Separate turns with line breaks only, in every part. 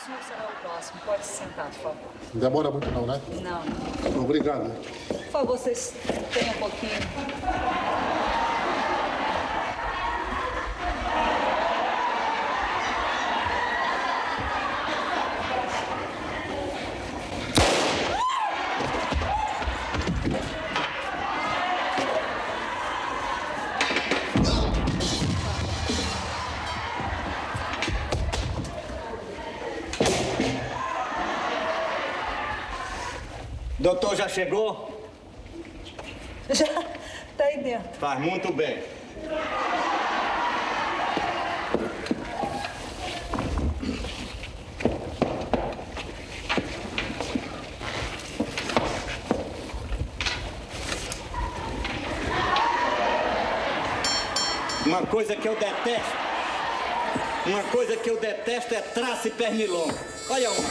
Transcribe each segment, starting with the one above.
senhor será o próximo. Pode se sentar, por favor.
Não demora muito não, né?
Não.
Obrigado.
Por favor, vocês tenham um pouquinho.
Doutor já chegou?
Já tá aí dentro.
Faz muito bem. Uma coisa que eu detesto é traço e pernilongo. Olha uma.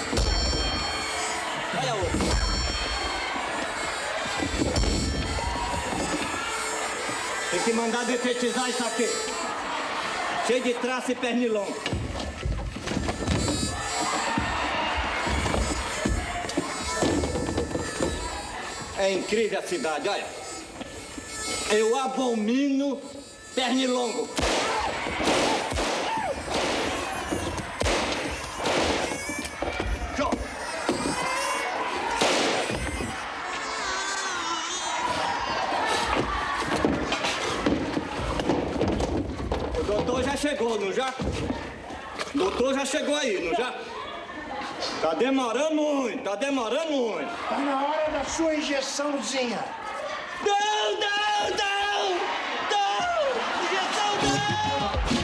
Olha outra. Tem que mandar detetizar isso aqui. Cheio de traço e pernilongo. É incrível a cidade, olha. Eu abomino pernilongo. O doutor já chegou, não já? O doutor já chegou aí, não já? Tá demorando muito, tá demorando muito.
Tá na hora da sua injeçãozinha.
Não, não, não!